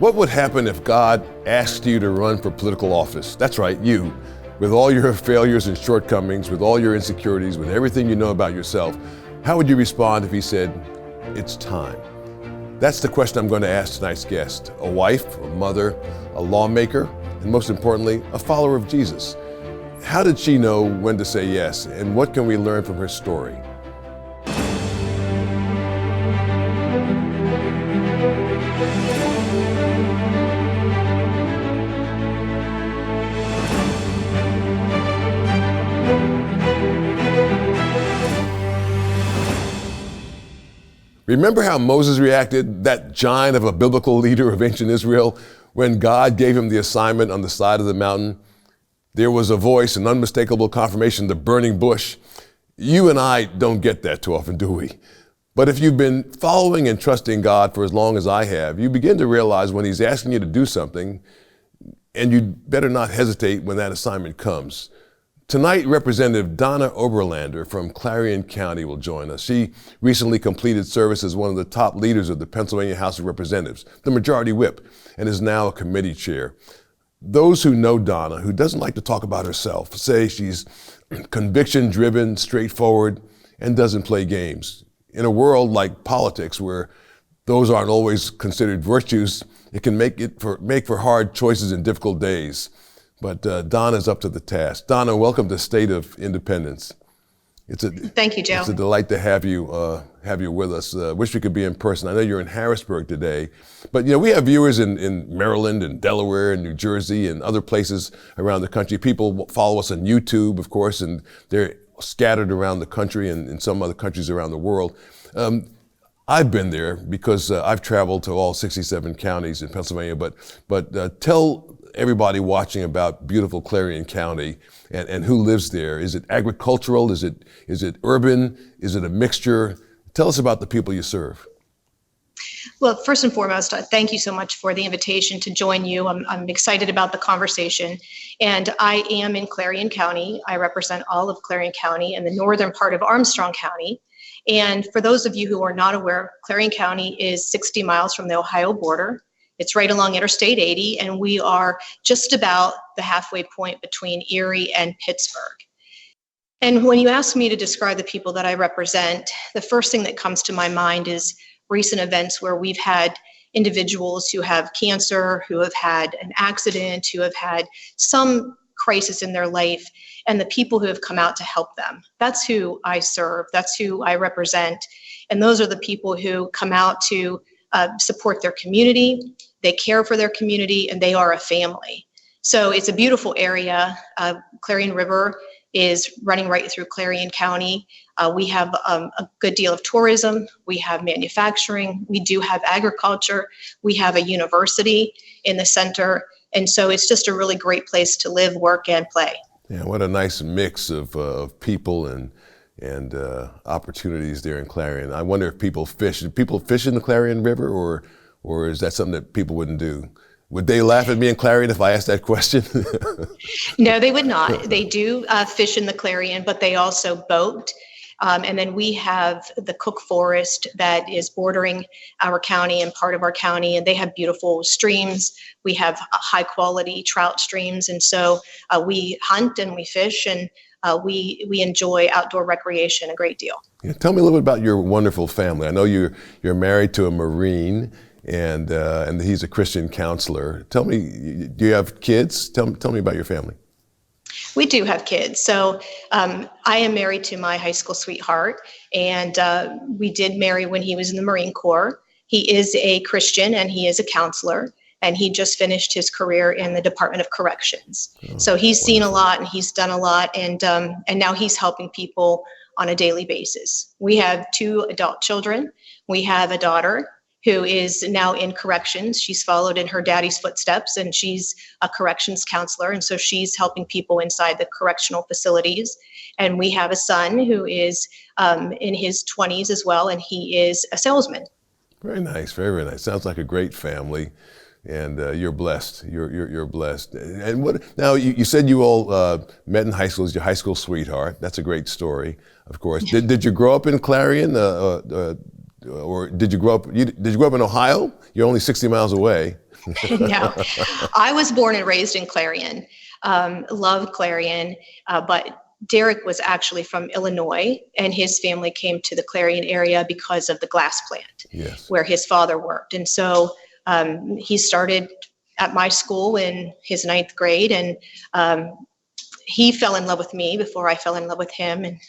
What would happen if God asked you to run for political office? That's right, you. With all your failures and shortcomings, with all your insecurities, with everything you know about yourself, how would you respond if he said, "It's time"? That's the question I'm going to ask tonight's guest, a wife, a mother, a lawmaker, and most importantly, a follower of Jesus. How did she know when to say yes, and what can we learn from her story? Remember how Moses reacted, that giant of a biblical leader of ancient Israel, when God gave him the assignment on the side of the mountain? There was a voice, an unmistakable confirmation, the burning bush. You and I don't get that too often, do we? But if you've been following and trusting God for as long as I have, you begin to realize when he's asking you to do something, and you'd better not hesitate when that assignment comes. Tonight, Representative Donna Oberlander from Clarion County will join us. She recently completed service as one of the top leaders of the Pennsylvania House of Representatives, the Majority Whip, and is now a committee chair. Those who know Donna, who doesn't like to talk about herself, say she's conviction-driven, straightforward, and doesn't play games. In a world like politics, where those aren't always considered virtues, it can make for hard choices in difficult days. But Donna's up to the task. Donna, welcome to State of Independence. Thank you, Joe. It's a delight to have you with us. Wish we could be in person. I know you're in Harrisburg today, but we have viewers in Maryland and Delaware and New Jersey and other places around the country. People follow us on YouTube, of course, and they're scattered around the country and in some other countries around the world. I've been there because I've traveled to all 67 counties in Pennsylvania, but tell everybody watching about beautiful Clarion County and who lives there. Is it agricultural? Is it urban? Is it a mixture? Tell us about the people you serve. Well, first and foremost, thank you so much for the invitation to join you. I'm excited about the conversation. And I am in Clarion County. I represent all of Clarion County and the northern part of Armstrong County. And for those of you who are not aware, Clarion County is 60 miles from the Ohio border. It's right along Interstate 80, and we are just about the halfway point between Erie and Pittsburgh. And when you ask me to describe the people that I represent, the first thing that comes to my mind is recent events where we've had individuals who have cancer, who have had an accident, who have had some crisis in their life, and the people who have come out to help them. That's who I serve. That's who I represent. And those are the people who come out to support their community, they care for their community, and they are a family. So it's a beautiful area. Clarion River is running right through Clarion County. We have a good deal of tourism. We have manufacturing. We do have agriculture. We have a university in the center. And so it's just a really great place to live, work, and play. Yeah, what a nice mix of people and opportunities there in Clarion. I wonder if people fish. Do people fish in the Clarion River, or is that something that people wouldn't do? Would they laugh at me in Clarion if I asked that question? No, they would not. They do fish in the Clarion, but they also boat. And then we have the Cook Forest that is bordering our county and part of our county, and they have beautiful streams. We have high quality trout streams, and so we hunt and we fish, and we enjoy outdoor recreation a great deal. Yeah, tell me a little bit about your wonderful family. I know you're married to a Marine, and he's a Christian counselor. Tell me, do you have kids? Tell me about your family. We do have kids. So I am married to my high school sweetheart, and we did marry when he was in the Marine Corps. He is a Christian and he is a counselor, and he just finished his career in the Department of Corrections. So he's seen a lot and he's done a lot, and now he's helping people on a daily basis. We have 2 adult children. We have a daughter who is now in corrections. She's followed in her daddy's footsteps, and she's a corrections counselor, and so she's helping people inside the correctional facilities. And we have a son who is in his 20s as well, and he is a salesman. Very nice, very, very nice. Sounds like a great family, and you're blessed. You're blessed. And what? Now you said you all met in high school as your high school sweetheart. That's a great story, of course. Did you grow up in Clarion? Or did you grow up in Ohio? You're only 60 miles away. No, I was born and raised in Clarion, loved Clarion, but Derek was actually from Illinois, and his family came to the Clarion area because of the glass plant Yes. where his father worked. And so he started at my school in his 9th grade, and he fell in love with me before I fell in love with him, and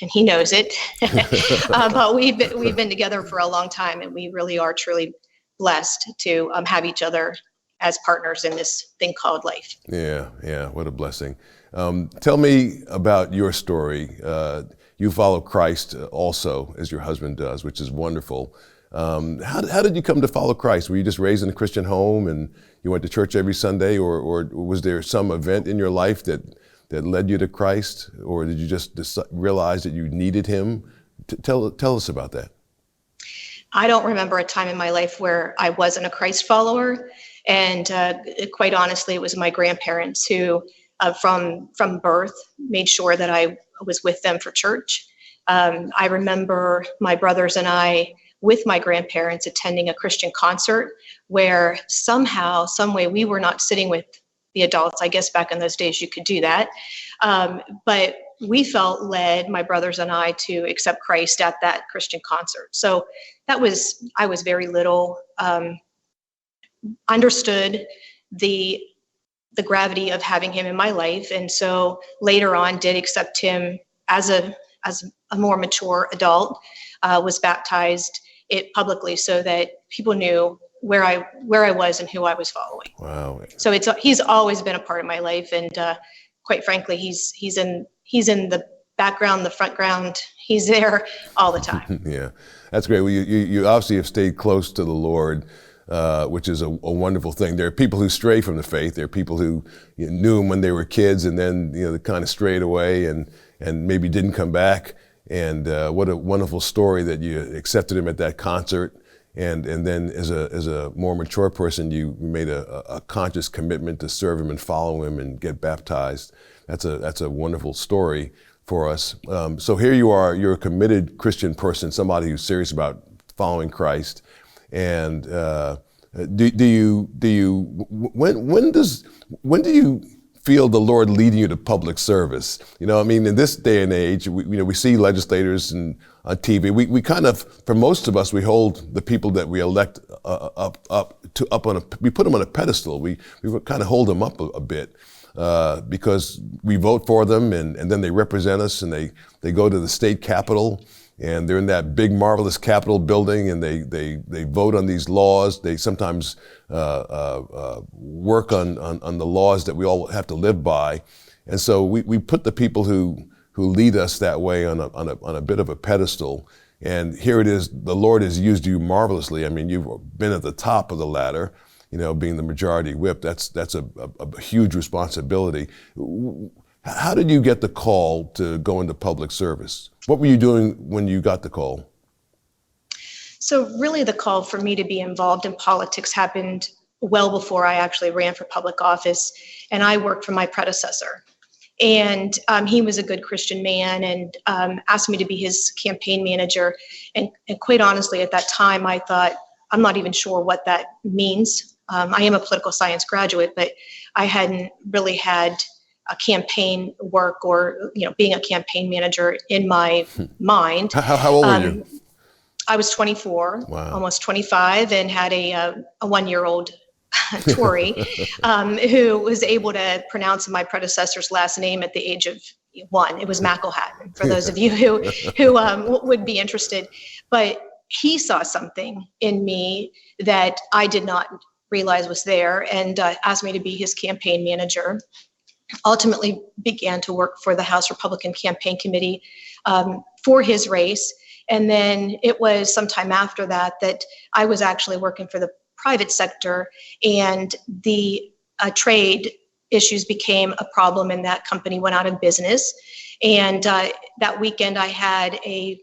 he knows it. But we've been together for a long time, and we really are truly blessed to have each other as partners in this thing called life. Yeah, what a blessing. Tell me about your story. You follow Christ also, as your husband does, which is wonderful. How did you come to follow Christ? Were you just raised in a Christian home and you went to church every Sunday, or was there some event in your life that led you to Christ, or did you just realize that you needed him? Tell us about that. I don't remember a time in my life where I wasn't a Christ follower. And quite honestly, it was my grandparents who, from birth, made sure that I was with them for church. I remember my brothers and I, with my grandparents, attending a Christian concert where somehow, some way, we were not sitting with the adults. I guess back in those days you could do that. But we felt led, my brothers and I, to accept Christ at that Christian concert. So I was very little, understood the gravity of having him in my life. And so later on did accept him as a more mature adult, was baptized it publicly so that people knew where I was and who I was following. Wow. So he's always been a part of my life, and quite frankly, he's in the background, the front ground. He's there all the time. Yeah, that's great. Well, you obviously have stayed close to the Lord, which is a wonderful thing. There are people who stray from the faith. There are people who knew him when they were kids and then they kind of strayed away and maybe didn't come back. And what a wonderful story that you accepted him at that concert. And then as a more mature person, you made a conscious commitment to serve him and follow him and get baptized. That's a wonderful story for us. So here you are, you're a committed Christian person, somebody who's serious about following Christ. And when do you feel the Lord leading you to public service? In this day and age, we see legislators and on TV. We kind of, for most of us, we hold the people that we elect we put them on a pedestal. We kind of hold them up a bit because we vote for them, and then they represent us, and they go to the state capitol, and they're in that big, marvelous Capitol building, and they vote on these laws. They sometimes work on the laws that we all have to live by. And so we put the people who lead us that way on a bit of a pedestal. And here it is, the Lord has used you marvelously. I mean, you've been at the top of the ladder, being the majority whip. That's a huge responsibility. How did you get the call to go into public service? What were you doing when you got the call? So really the call for me to be involved in politics happened well before I actually ran for public office, and I worked for my predecessor. And he was a good Christian man and asked me to be his campaign manager. And quite honestly, at that time, I thought, I'm not even sure what that means. I am a political science graduate, but I hadn't really had a campaign work or being a campaign manager in my mind. How old were you? I was 24, Wow. Almost 25, and had a 1-year-old Tory who was able to pronounce my predecessor's last name at the age of 1. It was McElhatton, for those of you who would be interested. But he saw something in me that I did not realize was there, and asked me to be his campaign manager. Ultimately began to work for the House Republican Campaign Committee for his race. And then it was sometime after that I was actually working for the private sector, and the trade issues became a problem, and that company went out of business. And that weekend I had a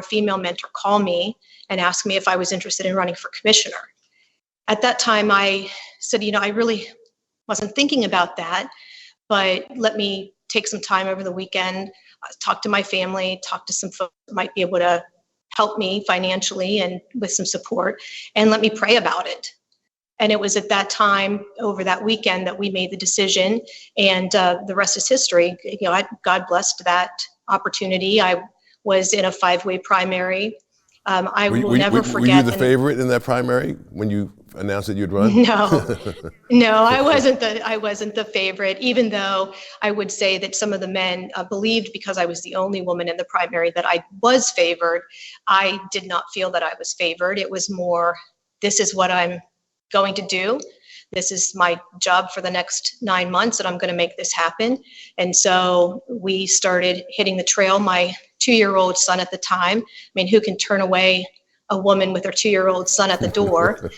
female mentor, call me and ask me if I was interested in running for commissioner. At that time I said, I really wasn't thinking about that, but let me take some time over the weekend, talk to my family, talk to some folks that might be able to help me financially and with some support, and let me pray about it. And it was at that time, over that weekend, that we made the decision, and the rest is history. God blessed that opportunity. I was in a 5-way primary. I will never forget. Were you the favorite in that primary when you announced that you'd run? No, I wasn't the favorite, even though I would say that some of the men believed, because I was the only woman in the primary, that I was favored. I did not feel that I was favored. It was more, this is what I'm going to do. This is my job for the next 9 months, and I'm going to make this happen. And so we started hitting the trail. My 2-year-old son at the time, I mean, who can turn away a woman with her 2-year-old son at the door?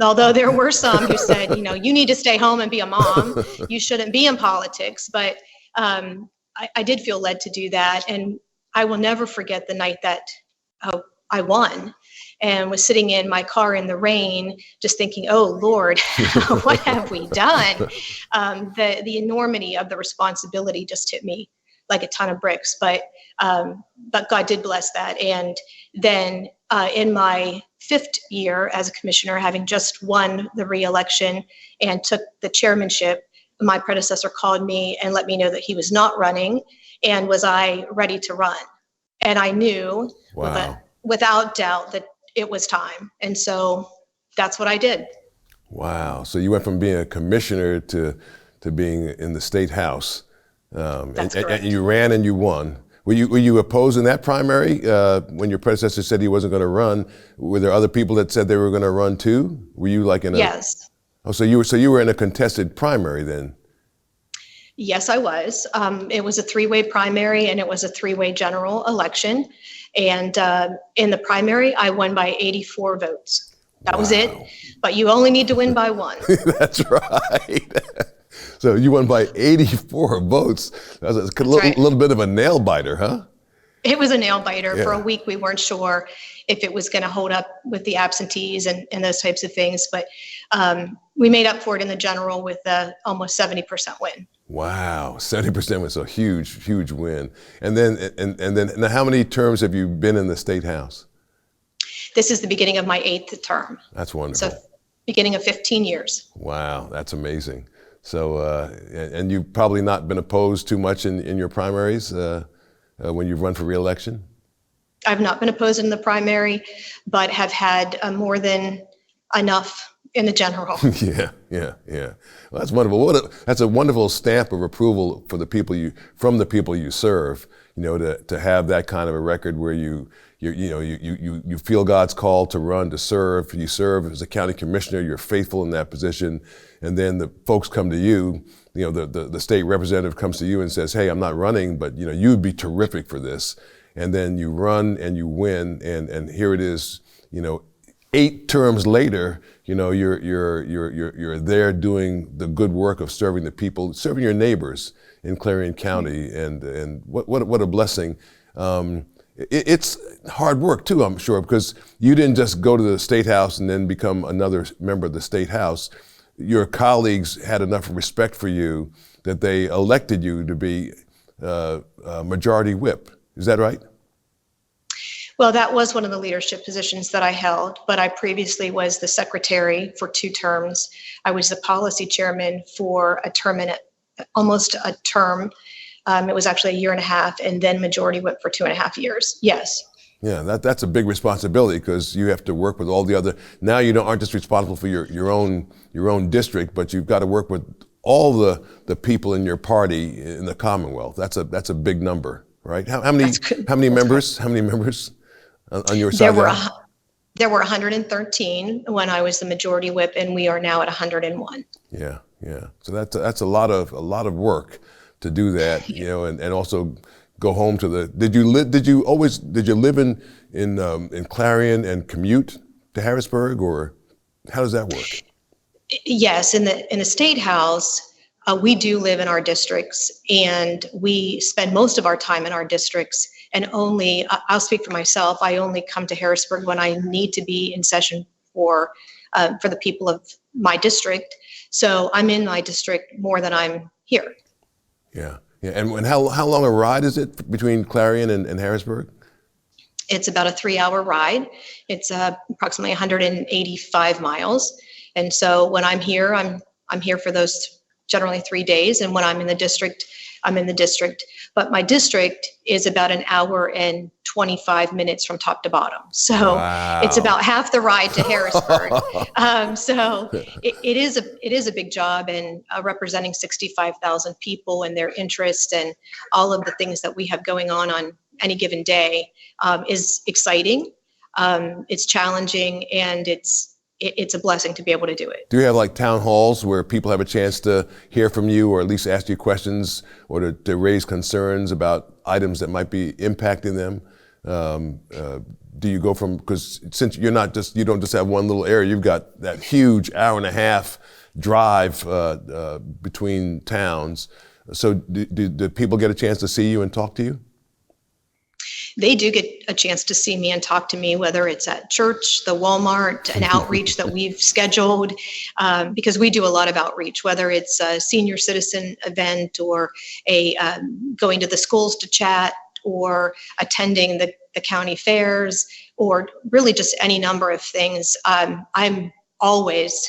Although there were some who said, you need to stay home and be a mom. You shouldn't be in politics. But I did feel led to do that. And I will never forget the night that I won, and was sitting in my car in the rain, just thinking, oh, Lord, what have we done? The enormity of the responsibility just hit me like a ton of bricks. But God did bless that. And then in my 5th year as a commissioner, having just won the re-election and took the chairmanship, my predecessor called me and let me know that he was not running, and was I ready to run? And I knew without doubt that it was time. And so that's what I did. Wow. So you went from being a commissioner to being in the state house. That's correct. And you ran and you won. Were you opposed in that primary when your predecessor said he wasn't going to run? Were there other people that said they were going to run too? Were you like in a? Yes. Oh, so you were in a contested primary then? Yes, I was. It was a 3-way primary, and it was a 3-way general election. And in the primary, I won by 84 votes. That was it. But you only need to win by 1. That's right. So you won by 84 votes. That was a little bit of a nail biter, huh? It was a nail biter. Yeah. For a week, we weren't sure if it was going to hold up with the absentees and those types of things. But we made up for it in the general with almost 70% win. Wow, 70% was a huge, huge win. And then now how many terms have you been in the state house? This is the beginning of my 8th term. That's wonderful. So beginning of 15 years. Wow, that's amazing. So, and you've probably not been opposed too much in your primaries when you've run for re-election? I've not been opposed in the primary, but have had more than enough in the general. Yeah. Well, that's wonderful. That's a wonderful stamp of approval for the people you serve. To have that kind of a record where you feel God's call to run, to serve. You serve as a county commissioner. You're faithful in that position, and then the folks come to you. The state representative comes to you and says, "Hey, I'm not running, but you'd be terrific for this." And then you run and you win, and here it is. 8 terms later, you're there doing the good work of serving the people, serving your neighbors in Clarion County, and what a blessing. It's hard work too, I'm sure, because you didn't just go to the State House and then become another member of the State House. Your colleagues had enough respect for you that they elected you to be Majority Whip. Is that right? Well, that was one of the leadership positions that I held, but I previously was the secretary for 2 terms. I was the policy chairman for a term and almost a term. It was actually 1.5 years, and then majority whip for 2.5 years. Yes. Yeah, that's a big responsibility, because you have to work with all the other. Now you aren't just responsible for your own district, but you've got to work with all the people in your party in the Commonwealth. That's a big number, right? How many members? How many members on your side? There were 113 when I was the majority whip, and we are now at 101. Yeah. So that's a lot of work to do that, and also go home to the. Did you live in Clarion and commute to Harrisburg, or how does that work? Yes, in the State House, we do live in our districts, and we spend most of our time in our districts. And I'll speak for myself, I only come to Harrisburg when I need to be in session for the people of my district. So I'm in my district more than I'm here. Yeah. And how long a ride is it between Clarion and Harrisburg? It's about a 3-hour ride. It's approximately 185 miles. And so when I'm here, I'm here for those generally 3 days. And when I'm in the district, I'm in the district. But my district is about an hour and 25 minutes from top to bottom. So Wow. it's about half the ride to Harrisburg. So it is a big job, and representing 65,000 people and their interests and all of the things that we have going on any given day is exciting. It's challenging, and it's a blessing to be able to do it. Do you have like town halls where people have a chance to hear from you, or at least ask you questions, or to raise concerns about items that might be impacting them? Do you go from, because since you don't just have one little area, you've got that huge hour and a half drive between towns. So do people get a chance to see you and talk to you? They do get a chance to see me and talk to me, whether it's at church, the Walmart, an outreach that we've scheduled, because we do a lot of outreach, whether it's a senior citizen event or going to the schools to chat, or attending the county fairs, or really just any number of things. I'm always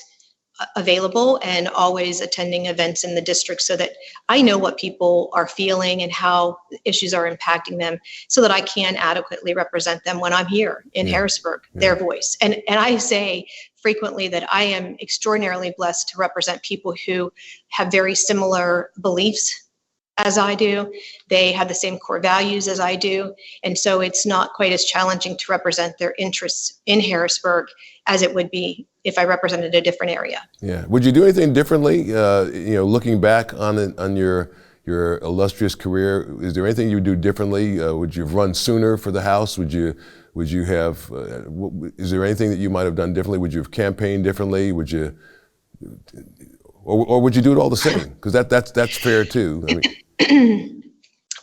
available and always attending events in the district, so that I know what people are feeling and how issues are impacting them, so that I can adequately represent them when I'm here in Harrisburg, their voice. And I say frequently that I am extraordinarily blessed to represent people who have very similar beliefs as I do. They have the same core values as I do. And so it's not quite as challenging to represent their interests in Harrisburg as it would be if I represented a different area. Yeah. Would you do anything differently? Looking back on your illustrious career, is there anything you would do differently? Would you have run sooner for the House? Would you have? Is there anything that you might have done differently? Would you have campaigned differently? Would you, or would you do it all the same? Because that's fair too. I mean.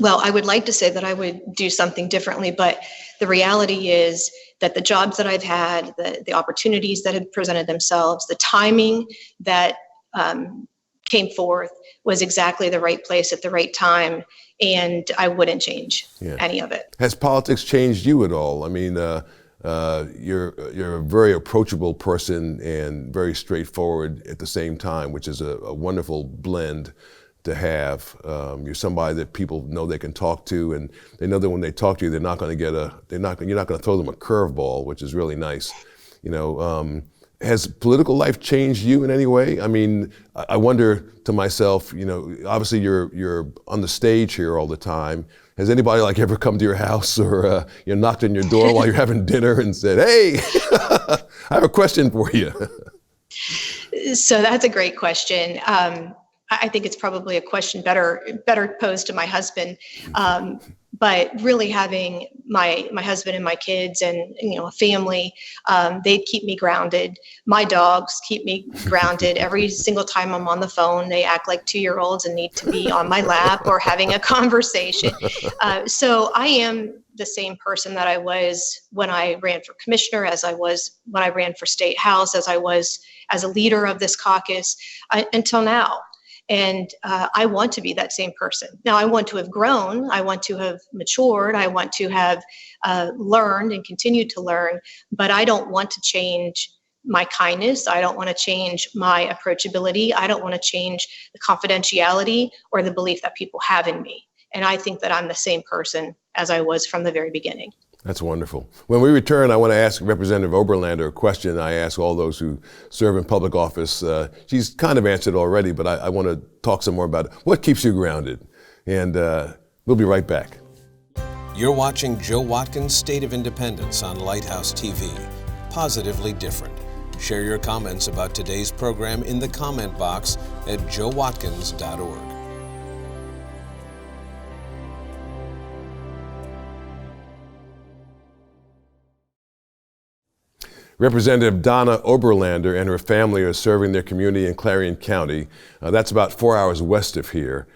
Well, I would like to say that I would do something differently, but the reality is that the jobs that I've had, the opportunities that have presented themselves, the timing that came forth was exactly the right place at the right time, and I wouldn't change any of it. Has politics changed you at all? I mean, you're a very approachable person and very straightforward at the same time, which is a wonderful blend to have. You're somebody that people know they can talk to, and they know that when they talk to you, you're not going to throw them a curveball, which is really nice. Has political life changed you in any way? I mean, I wonder to myself, obviously you're on the stage here all the time. Has anybody ever come to your house or knocked on your door while you're having dinner and said, "Hey, I have a question for you"? So that's a great question. I think it's probably a question better posed to my husband. But really having my husband and my kids and a family, they keep me grounded. My dogs keep me grounded. Every single time I'm on the phone, they act like 2-year-olds and need to be on my lap or having a conversation. So I am the same person that I was when I ran for commissioner, as I was when I ran for state house, as I was as a leader of this caucus until now. And I want to be that same person. Now, I want to have grown. I want to have matured. I want to have learned and continued to learn. But I don't want to change my kindness. I don't want to change my approachability. I don't want to change the confidentiality or the belief that people have in me. And I think that I'm the same person as I was from the very beginning. That's wonderful. When we return, I want to ask Representative Oberlander a question I ask all those who serve in public office. She's kind of answered already, but I want to talk some more about it. What keeps you grounded? And we'll be right back. You're watching Joe Watkins' State of Independence on Lighthouse TV. Positively different. Share your comments about today's program in the comment box at joewatkins.org. Representative Donna Oberlander and her family are serving their community in Clarion County. That's about 4 hours west of here.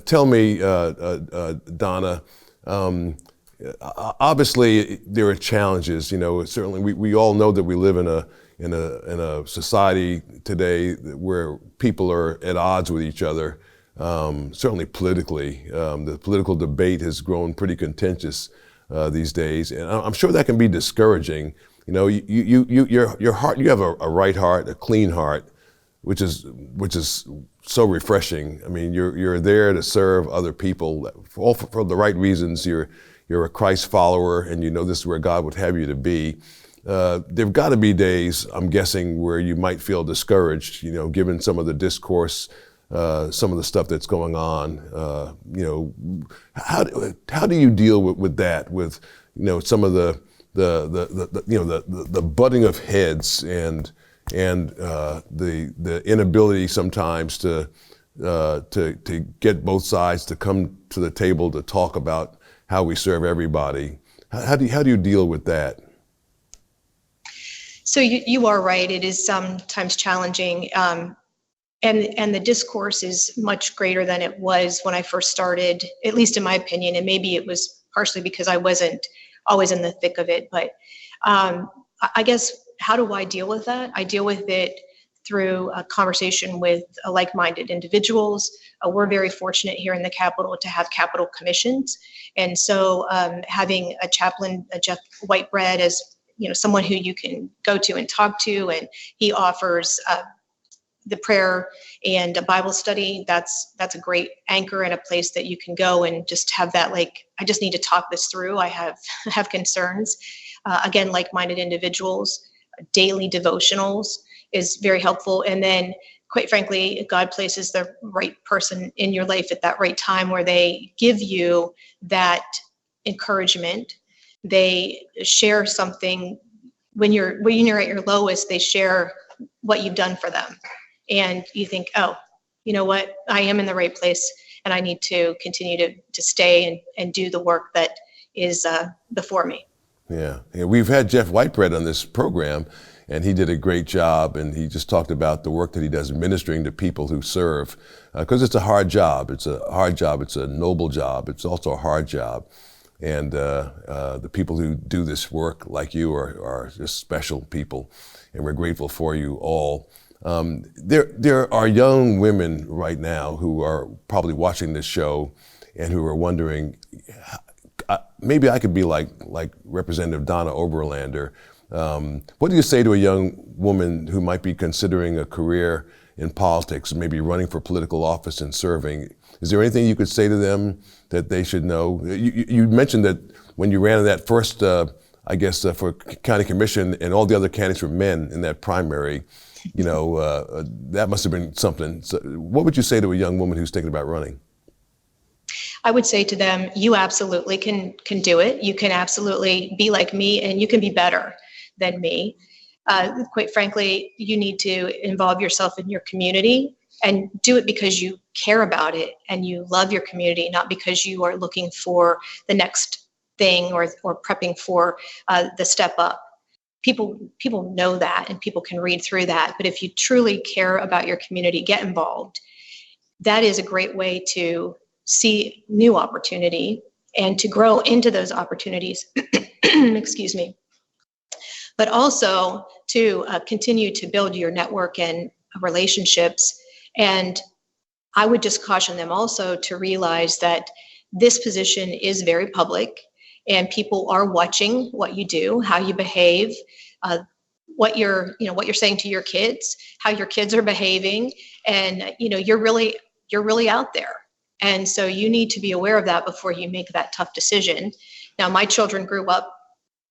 Tell me, Donna, obviously there are challenges. Certainly we all know that we live in a society today where people are at odds with each other. Certainly politically, the political debate has grown pretty contentious these days, and I'm sure that can be discouraging. your heart, you have a right heart, a clean heart, which is so refreshing. I mean, you're there to serve other people for the right reasons. You're a Christ follower, and you know this is where God would have you to be. There've got to be days, I'm guessing, where you might feel discouraged, given some of the discourse, some of the stuff that's going on. How do you deal with that? With some of the butting of heads and the inability sometimes to get both sides to come to the table to talk about how we serve everybody. How do you deal with that? So you are right. It is sometimes challenging, and the discourse is much greater than it was when I first started, at least in my opinion. And maybe it was partially because I wasn't always in the thick of it. But I guess, how do I deal with that? I deal with it through a conversation with like-minded individuals. We're very fortunate here in the Capitol to have Capitol commissions. And so having a chaplain, Jeff Whitebread, as someone who you can go to and talk to, and he offers the prayer and a Bible study. That's a great anchor and a place that you can go and just have that, like, I just need to talk this through. I have concerns. Again, like-minded individuals, daily devotionals is very helpful. And then, quite frankly, God places the right person in your life at that right time where they give you that encouragement. They share something when you're at your lowest. They share what you've done for them, and you think, oh, you know what, I am in the right place, and I need to continue to stay and do the work that is before me. Yeah, we've had Jeff Whitebread on this program, and he did a great job, and he just talked about the work that he does ministering to people who serve, because it's a hard job. It's a hard job. It's a noble job. It's also a hard job. And the people who do this work, like you, are just special people, and we're grateful for you all. There are young women right now who are probably watching this show and who are wondering, maybe I could be like Representative Donna Oberlander. What do you say to a young woman who might be considering a career in politics, maybe running for political office and serving? Is there anything you could say to them that they should know? You mentioned that when you ran in that first, for county commission, and all the other candidates were men in that primary, that must have been something. So what would you say to a young woman who's thinking about running? I would say to them, you absolutely can do it. You can absolutely be like me, and you can be better than me. Quite frankly, you need to involve yourself in your community and do it because you care about it and you love your community, not because you are looking for the next thing or prepping for the step up. People know that, and people can read through that. But if you truly care about your community, get involved. That is a great way to see new opportunity and to grow into those opportunities. Excuse me. But also to continue to build your network and relationships. And I would just caution them also to realize that this position is very public, and people are watching what you do, how you behave, what you're saying to your kids, how your kids are behaving, and you're really out there. And so you need to be aware of that before you make that tough decision. Now, my children grew up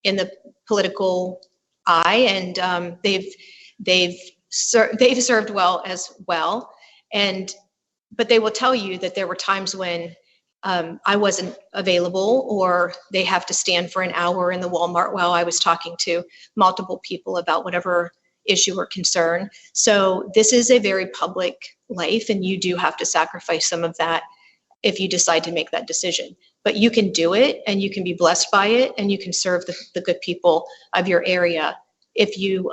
in the political eye, and they've served well as well. But they will tell you that there were times when I wasn't available, or they have to stand for an hour in the Walmart while I was talking to multiple people about whatever issue or concern. So this is a very public life, and you do have to sacrifice some of that if you decide to make that decision. But you can do it, and you can be blessed by it, and you can serve the good people of your area if you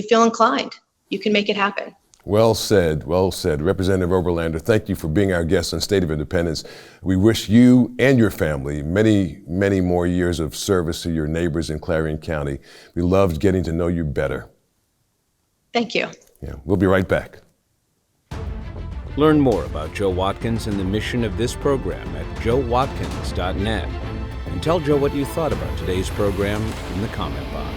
feel inclined. You can make it happen. Well said, well said. Representative Oberlander, thank you for being our guest on State of Independence. We wish you and your family many, many more years of service to your neighbors in Clarion County. We loved getting to know you better. Thank you. Yeah, we'll be right back. Learn more about Joe Watkins and the mission of this program at joewatkins.net. And tell Joe what you thought about today's program in the comment box.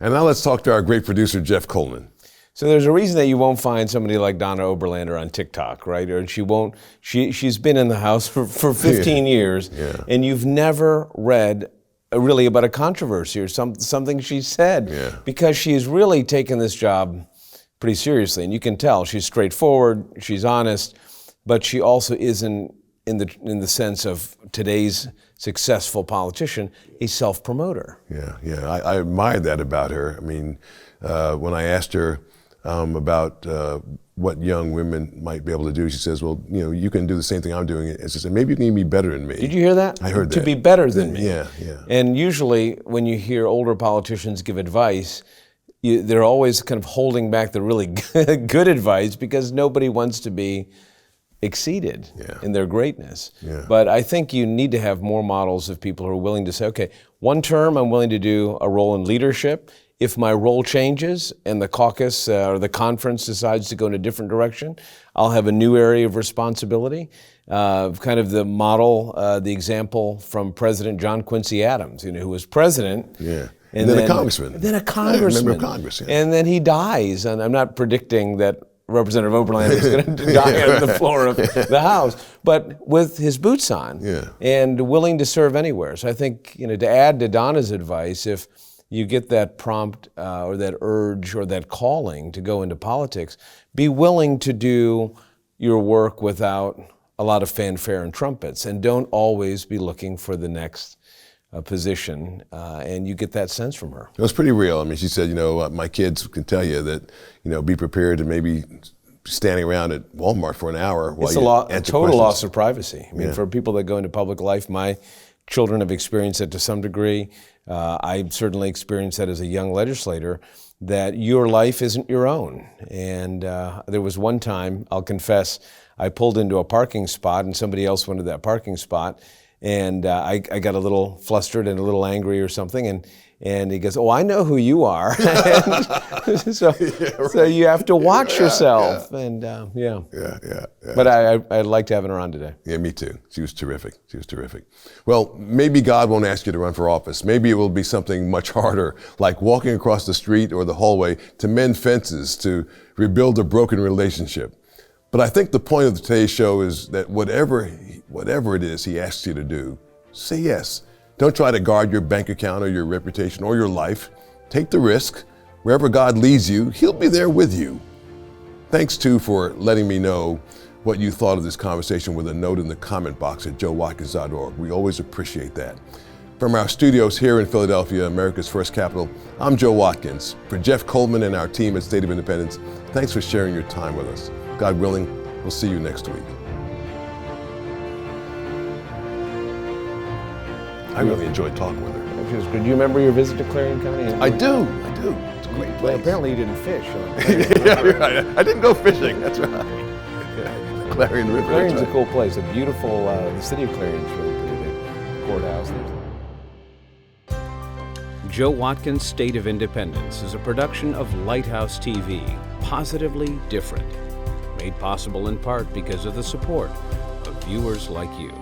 And now let's talk to our great producer, Jeff Coleman. So there's a reason that you won't find somebody like Donna Oberlander on TikTok, right? Or she's been in the house for 15 years, and you've never read really about a controversy or something she said, because she's really taken this job pretty seriously. And you can tell she's straightforward, she's honest, but she also isn't, in the sense of today's successful politician, a self-promoter. I admired that about her. I mean, when I asked her about what young women might be able to do, she says, well, you can do the same thing I'm doing. And she said, maybe you can be better than me. Did you hear that? I heard that. To be better than me. Yeah. And usually when you hear older politicians give advice, they're always kind of holding back the really good advice because nobody wants to be exceeded in their greatness. But I think you need to have more models of people who are willing to say, okay, one term I'm willing to do a role in leadership. If my role changes and the caucus or the conference decides to go in a different direction, I'll have a new area of responsibility. Kind of the model, the example from President John Quincy Adams, who was president. And then a congressman. And then a congressman. Member of Congress. And then he dies. And I'm not predicting that Representative Oberlander is going to die on the floor of the House, but with his boots on and willing to serve anywhere. So I think, to add to Donna's advice, if you get that prompt or that urge or that calling to go into politics, be willing to do your work without a lot of fanfare and trumpets, and don't always be looking for the next position, and you get that sense from her. It was pretty real. I mean, she said, my kids can tell you that, be prepared to maybe standing around at Walmart for an hour while it's a total loss of privacy. I mean, for people that go into public life, my children have experienced it to some degree. I certainly experienced that as a young legislator, that your life isn't your own. And there was one time, I'll confess, I pulled into a parking spot and somebody else went to that parking spot, and I got a little flustered and a little angry or something, and he goes, "Oh, I know who you are." So you have to watch yourself. And But I liked having her on today. Yeah, me too. She was terrific. Well, maybe God won't ask you to run for office. Maybe it will be something much harder, like walking across the street or the hallway to mend fences, to rebuild a broken relationship. But I think the point of today's show is that whatever it is he asks you to do, say yes. Don't try to guard your bank account or your reputation or your life. Take the risk. Wherever God leads you, he'll be there with you. Thanks, too, for letting me know what you thought of this conversation with a note in the comment box at joewatkins.org. We always appreciate that. From our studios here in Philadelphia, America's first capital, I'm Joe Watkins. For Jeff Coleman and our team at State of Independence, thanks for sharing your time with us. God willing, we'll see you next week. I really enjoyed talking with her. It was good. Do you remember your visit to Clarion County? I do. It's a great place. Well, apparently you didn't fish. Yeah, you're right. I didn't go fishing. That's right. Yeah, Clarion River. Clarion's a cool place. A beautiful, the city of Clarion's really pretty big. Courthouse. Joe Watkins' State of Independence is a production of Lighthouse TV, positively different. Made possible in part because of the support of viewers like you.